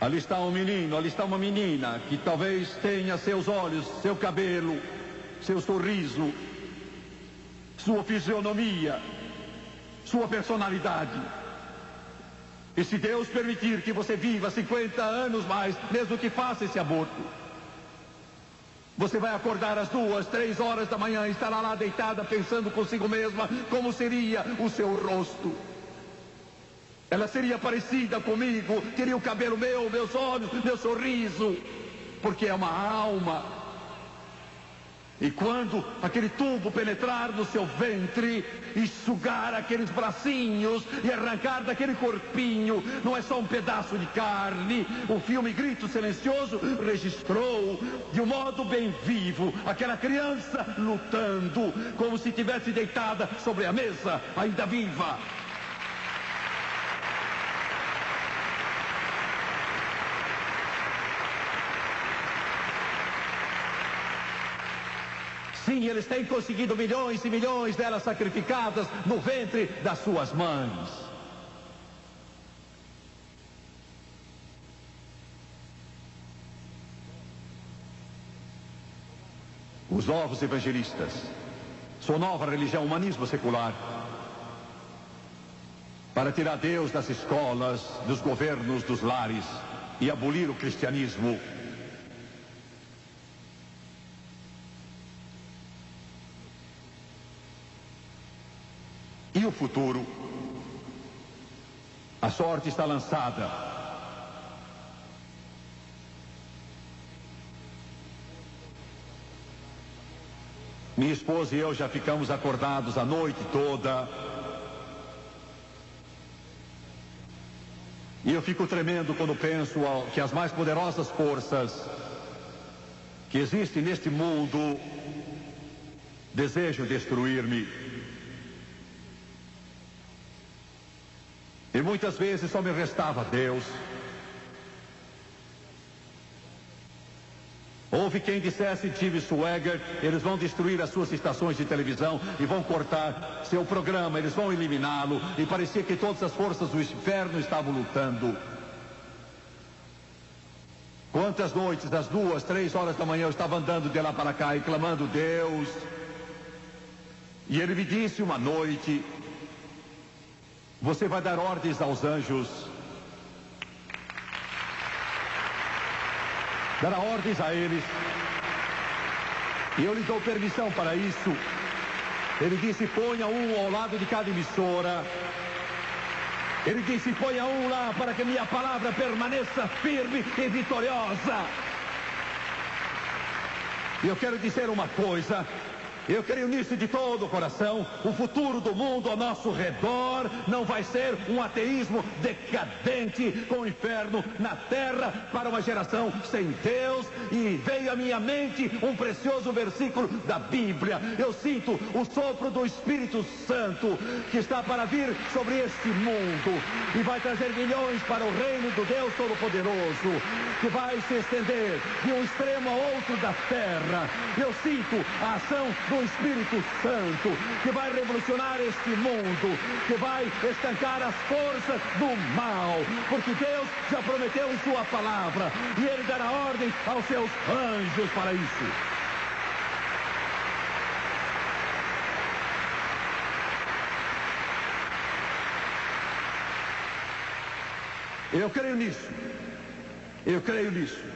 S3: Ali está um menino, ali está uma menina que talvez tenha seus olhos, seu cabelo, seu sorriso, sua fisionomia, sua personalidade. E se Deus permitir que você viva 50 anos mais, mesmo que faça esse aborto, você vai acordar às 2, 3 horas da manhã e estará lá deitada pensando consigo mesma como seria o seu rosto. Ela seria parecida comigo, teria o cabelo meu, meus olhos, meu sorriso, porque é uma alma. E quando aquele tubo penetrar no seu ventre e sugar aqueles bracinhos e arrancar daquele corpinho, não é só um pedaço de carne. O filme Grito Silencioso registrou de um modo bem vivo aquela criança lutando como se estivesse deitada sobre a mesa, ainda viva. Sim, eles têm conseguido milhões e milhões delas sacrificadas no ventre das suas mães. Os novos evangelistas, sua nova religião, humanismo secular, para tirar Deus das escolas, dos governos, dos lares e abolir o cristianismo. E o futuro? A sorte está lançada. Minha esposa e eu já ficamos acordados a noite toda. E eu fico tremendo quando penso que as mais poderosas forças que existem neste mundo desejam destruir-me. E muitas vezes só me restava Deus. Houve quem dissesse, Jimmy Swaggart, eles vão destruir as suas estações de televisão e vão cortar seu programa, eles vão eliminá-lo. E parecia que todas as forças do inferno estavam lutando. Quantas noites, às 2, 3 horas da manhã, eu estava andando de lá para cá e clamando, Deus. E ele me disse uma noite, você vai dar ordens aos anjos, dará ordens a eles, e eu lhe dou permissão para isso. Ele disse, ponha um ao lado de cada emissora. Ele disse, ponha um lá para que minha palavra permaneça firme e vitoriosa. E eu quero dizer uma coisa, eu creio nisso de todo o coração. O futuro do mundo ao nosso redor não vai ser um ateísmo decadente com o inferno na terra para uma geração sem Deus. E veio à minha mente um precioso versículo da Bíblia. Eu sinto o sopro do Espírito Santo que está para vir sobre este mundo e vai trazer milhões para o reino do Deus Todo-Poderoso, que vai se estender de um extremo a outro da terra. Eu sinto a ação do Espírito Santo que vai revolucionar este mundo, que vai estancar as forças do mal, porque Deus já prometeu em sua palavra e Ele dará ordem aos seus anjos para isso. Eu creio nisso. Eu creio nisso.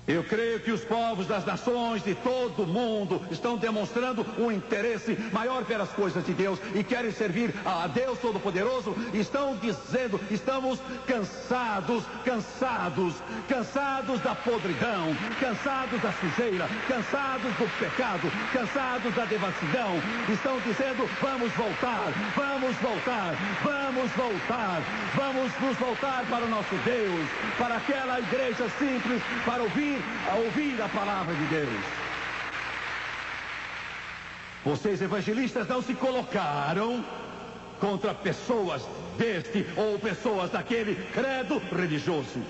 S3: Eu creio que os povos das nações de todo o mundo estão demonstrando um interesse maior pelas coisas de Deus e querem servir a Deus Todo-Poderoso. Estão dizendo, estamos cansados da podridão, cansados da sujeira, cansados do pecado, cansados da devassidão. Estão dizendo, vamos voltar, vamos nos voltar para o nosso Deus, para aquela igreja simples, para ouvir a palavra de Deus. Vocês evangelistas não se colocaram contra pessoas deste ou pessoas daquele credo religioso.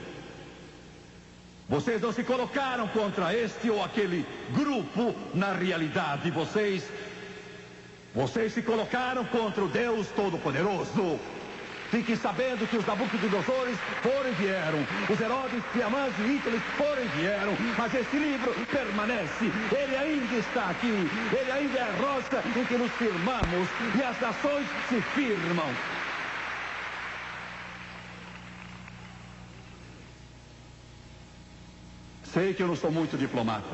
S3: Vocês não se colocaram contra este ou aquele grupo na realidade. Vocês se colocaram contra o Deus Todo-Poderoso. Fiquem sabendo que os Nabucodonosores foram e vieram, os Herodes, Tiamãs e Hitler foram e vieram, mas esse livro permanece, ele ainda está aqui, ele ainda é a rocha em que nos firmamos e as nações se firmam. Sei que eu não sou muito diplomata.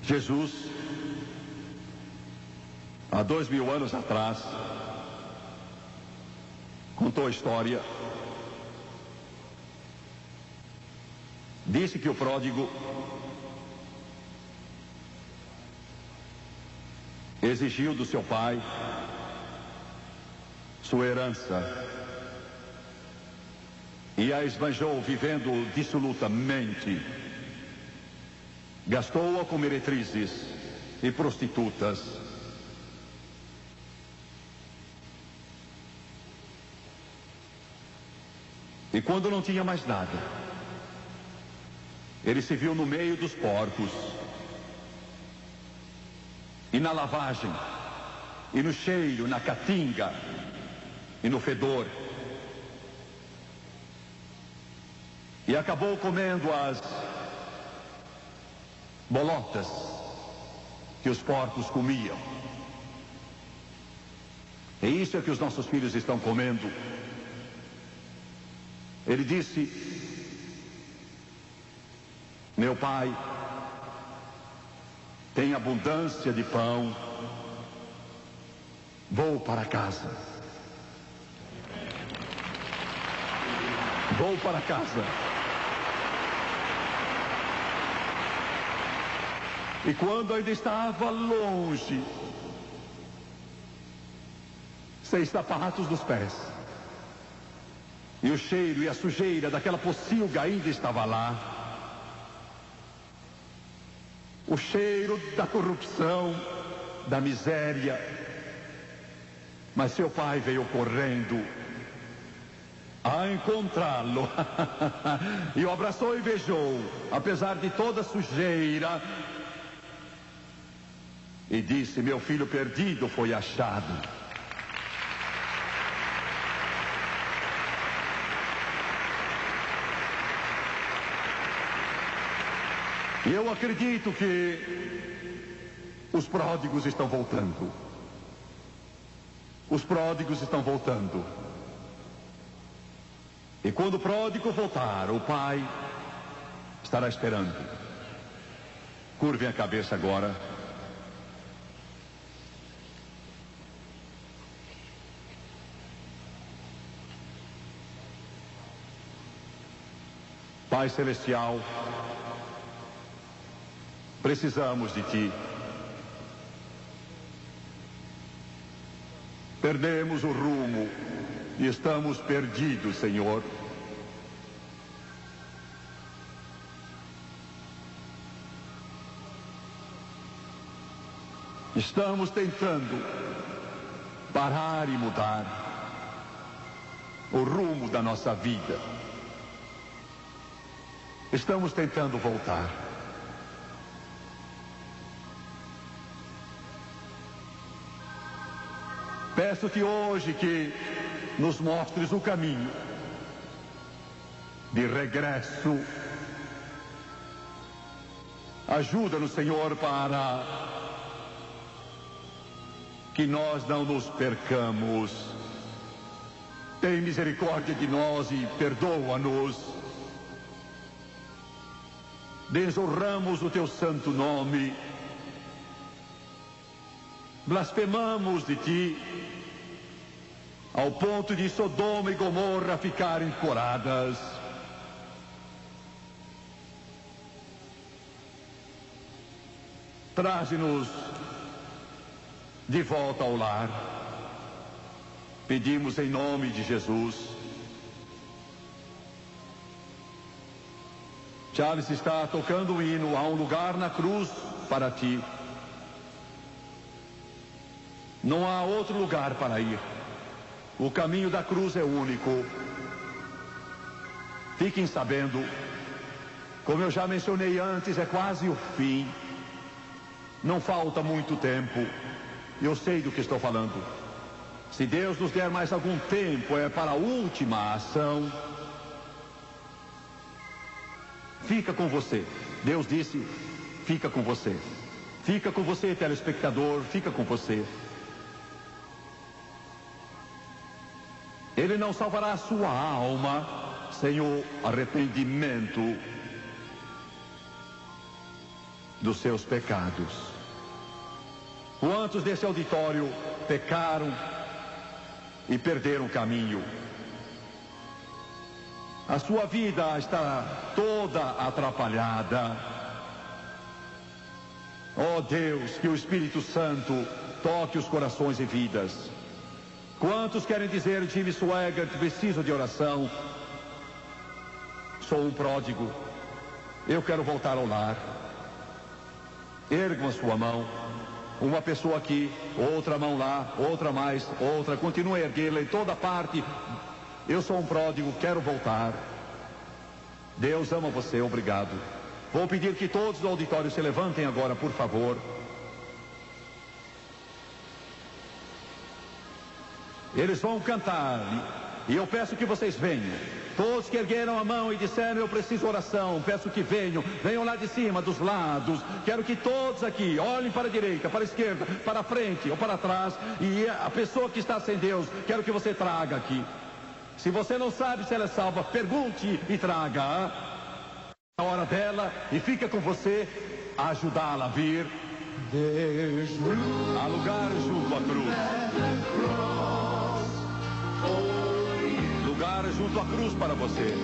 S3: Jesus, há 2000 anos atrás, contou a história. Disse que o pródigo exigiu do seu pai sua herança e a esbanjou vivendo dissolutamente. Gastou-a com meretrizes e prostitutas. E quando não tinha mais nada, ele se viu no meio dos porcos, e na lavagem, e no cheiro, na caatinga, e no fedor. E acabou comendo as bolotas que os porcos comiam. E isso é que os nossos filhos estão comendo. Ele disse: meu pai tem abundância de pão, vou para casa. Vou para casa. E quando ainda estava longe, sem sapatos nos pés, e o cheiro e a sujeira daquela pocilga ainda estava lá, o cheiro da corrupção, da miséria. Mas seu pai veio correndo a encontrá-lo e o abraçou e beijou, apesar de toda a sujeira, e disse: meu filho perdido foi achado. E eu acredito que os pródigos estão voltando. Os pródigos estão voltando. E quando o pródigo voltar, o pai estará esperando. Curvem a cabeça agora. Pai Celestial, precisamos de Ti. Perdemos o rumo e estamos perdidos, Senhor. Estamos tentando parar e mudar o rumo da nossa vida. Estamos tentando voltar. Peço-te hoje que nos mostres o caminho de regresso. Ajuda-nos, Senhor, para que nós não nos percamos. Tem misericórdia de nós e perdoa-nos. Desonramos o teu santo nome. Blasfemamos de ti, ao ponto de Sodoma e Gomorra ficarem coradas. Traze-nos de volta ao lar. Pedimos em nome de Jesus. Charles está tocando o hino. Há um lugar na cruz para ti. Não há outro lugar para ir. O caminho da cruz é único. Fiquem sabendo, como eu já mencionei antes, é quase o fim. Não falta muito tempo. Eu sei do que estou falando. Se Deus nos der mais algum tempo, é para a última ação. Fica com você. Deus disse, fica com você. Fica com você, telespectador, fica com você. Ele não salvará a sua alma sem o arrependimento dos seus pecados. Quantos desse auditório pecaram e perderam o caminho? A sua vida está toda atrapalhada. Oh Deus, que o Espírito Santo toque os corações e vidas. Quantos querem dizer: Jimmy Swaggart, preciso de oração? Sou um pródigo. Eu quero voltar ao lar. Ergam a sua mão. Uma pessoa aqui, outra mão lá, outra mais, outra. Continue a erguê-la em toda parte. Eu sou um pródigo, quero voltar. Deus ama você, obrigado. Vou pedir que todos do auditório se levantem agora, por favor. Eles vão cantar, e eu peço que vocês venham. Todos que ergueram a mão e disseram: eu preciso oração, peço que venham. Venham lá de cima, dos lados. Quero que todos aqui olhem para a direita, para a esquerda, para a frente ou para trás. E a pessoa que está sem Deus, quero que você traga aqui. Se você não sabe se ela é salva, pergunte e traga. A hora dela, e fica com você a ajudá-la a vir. A lugar junto à cruz. lugar junto à cruz para você.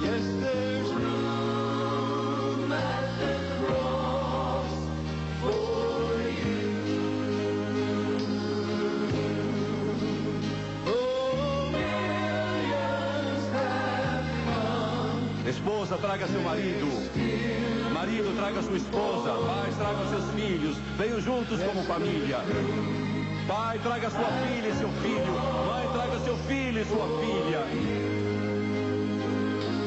S2: Yes, there's room at the cross for you. Oh, millions have come.
S3: Esposa, traga seu marido. Marido, traga sua esposa. Pais, tragam seus filhos. Venham juntos como família. Pai, traga sua filha e seu filho. Mãe, traga seu filho e sua filha.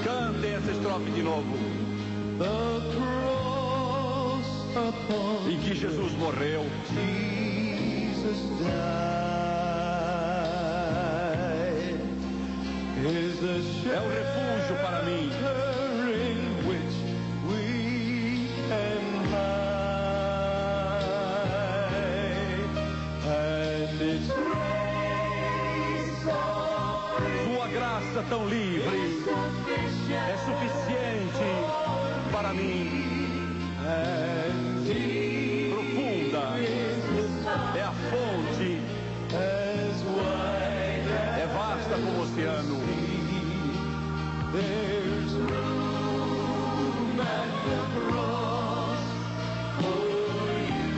S3: Cantem essa estrofe de novo.
S2: The cross upon
S3: Em que Jesus morreu.
S2: Jesus died is a
S3: É um refúgio para mim.
S2: shelter in which we can hide, and its grace so
S3: Sua graça tão livre é suficiente para mim.
S2: and deep
S3: Profunda é a fonte.
S2: as wide as
S3: É vasta como o oceano.
S2: there's room at the cross for you.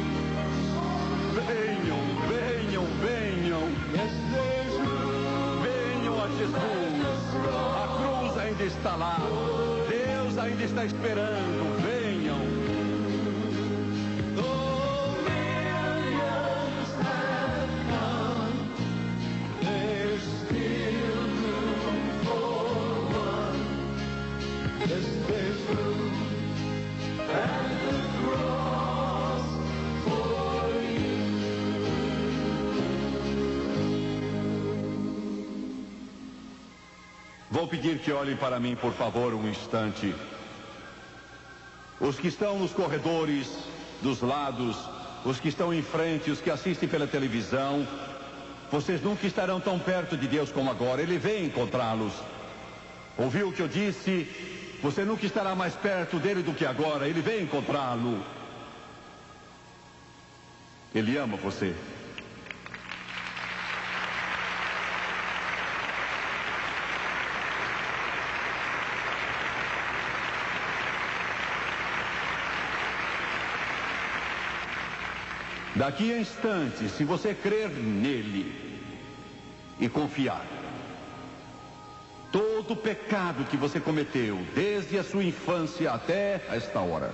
S3: Venham, venham, venham.
S2: Yes, there's room
S3: Venham a Jesus. A cruz ainda está lá. Deus ainda está esperando. Venham.
S2: though millions have come, there's still room for one. Yes, there's room at the cross for you.
S3: Vou pedir que olhem para mim, por favor, um instante. Os que estão nos corredores, dos lados, os que estão em frente, os que assistem pela televisão, vocês nunca estarão tão perto de Deus como agora. Ele vem encontrá-los. Ouviu o que eu disse? Você nunca estará mais perto dele do que agora. Ele vem encontrá-lo. Ele ama você. Daqui a instantes, se você crer nele e confiar, todo pecado que você cometeu, desde a sua infância até esta hora,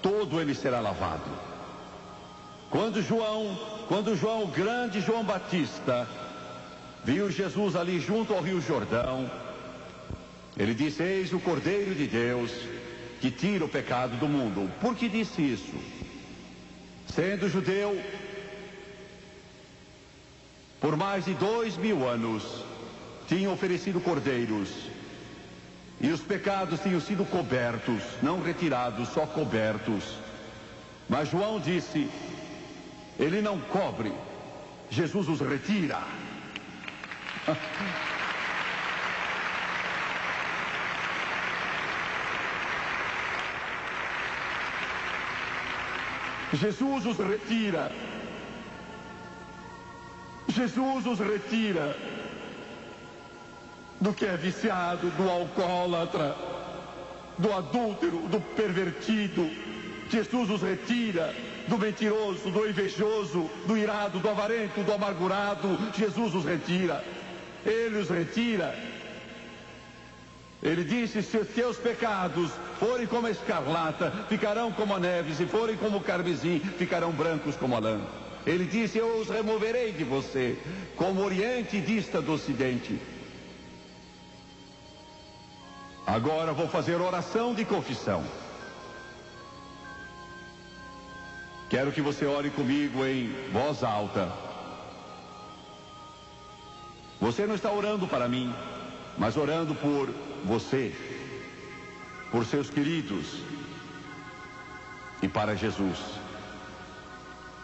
S3: todo ele será lavado. Quando João, o grande João Batista, viu Jesus ali junto ao Rio Jordão, ele disse: eis o Cordeiro de Deus que tira o pecado do mundo. Por que disse isso? Sendo judeu, por mais de 2000 anos, tinham oferecido cordeiros, e os pecados tinham sido cobertos, não retirados, só cobertos. Mas João disse: ele não cobre, Jesus os retira. Jesus os retira. Jesus os retira do que é viciado, do alcoólatra, do adúltero, do pervertido. Jesus os retira do mentiroso, do invejoso, do irado, do avarento, do amargurado. Jesus os retira. Ele os retira. Ele disse: se os teus pecados forem como a escarlata, ficarão como a neve; se forem como o carmesim, ficarão brancos como a lã. Ele disse: eu os removerei de você, como o Oriente dista do Ocidente. Agora vou fazer oração de confissão. Quero que você ore comigo em voz alta. Você não está orando para mim, mas orando por você, por seus queridos e para Jesus.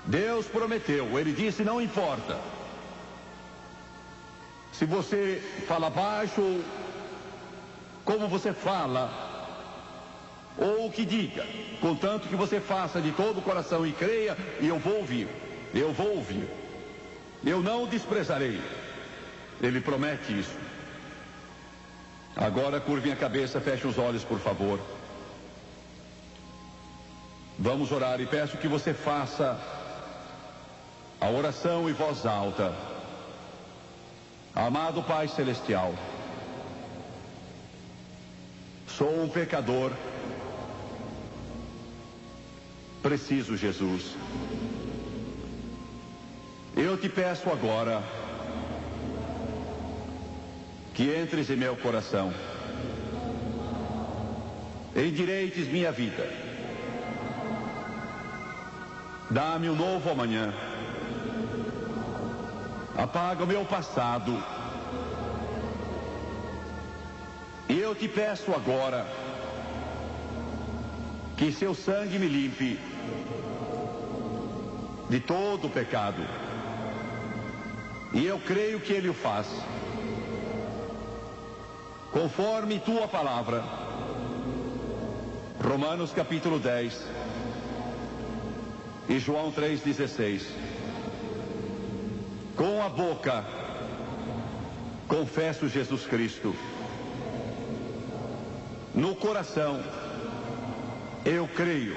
S3: Deus prometeu, ele disse: não importa se você fala baixo, como você fala, ou o que diga, contanto que você faça de todo o coração e creia, e eu vou ouvir, eu vou ouvir, eu não desprezarei. Ele promete isso. Agora curvem a cabeça, feche os olhos, por favor. Vamos orar e peço que você faça a oração em voz alta. Amado Pai Celestial, sou um pecador. Preciso, Jesus. Eu te peço agora que entres em meu coração, endireites minha vida, dá-me um novo amanhã, apaga o meu passado, e eu te peço agora que seu sangue me limpe de todo o pecado, e eu creio que ele o faz, conforme tua palavra. Romanos capítulo 10 e João 3,16. Com a boca confesso Jesus Cristo, no coração eu creio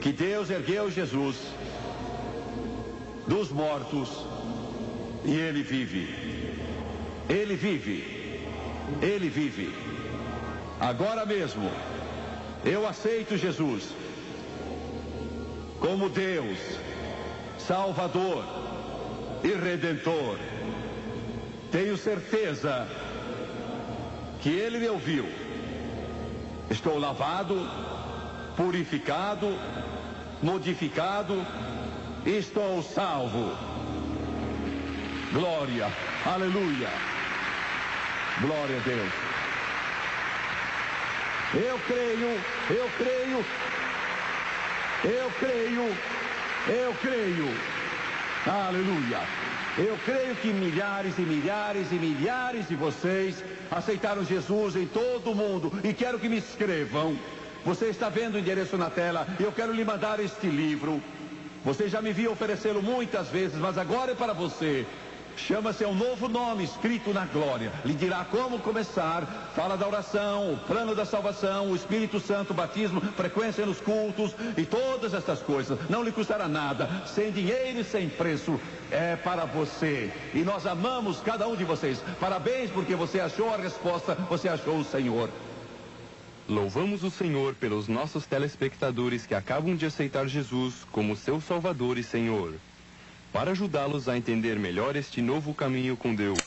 S3: que Deus ergueu Jesus dos mortos e ele vive. Ele vive. Ele vive. Agora mesmo eu aceito Jesus como Deus, Salvador e Redentor. Tenho certeza que ele me ouviu. Estou lavado, purificado, modificado, estou salvo. Glória, aleluia. Glória a Deus. Eu creio, eu creio, eu creio, eu creio. Aleluia. Eu creio que milhares e milhares e milhares de vocês aceitaram Jesus em todo o mundo e quero que me escrevam. Você está vendo o endereço na tela e eu quero lhe mandar este livro. Você já me viu oferecê-lo muitas vezes, mas agora é para você. Chama-se um novo nome escrito na glória. Lhe dirá como começar. Fala da oração, o plano da salvação, o Espírito Santo, o batismo, frequência nos cultos e todas essas coisas. Não lhe custará nada, sem dinheiro e sem preço. É para você. E nós amamos cada um de vocês. Parabéns, porque você achou a resposta, você achou o Senhor.
S1: Louvamos o Senhor pelos nossos telespectadores que acabam de aceitar Jesus como seu Salvador e Senhor. Para ajudá-los a entender melhor este novo caminho com Deus,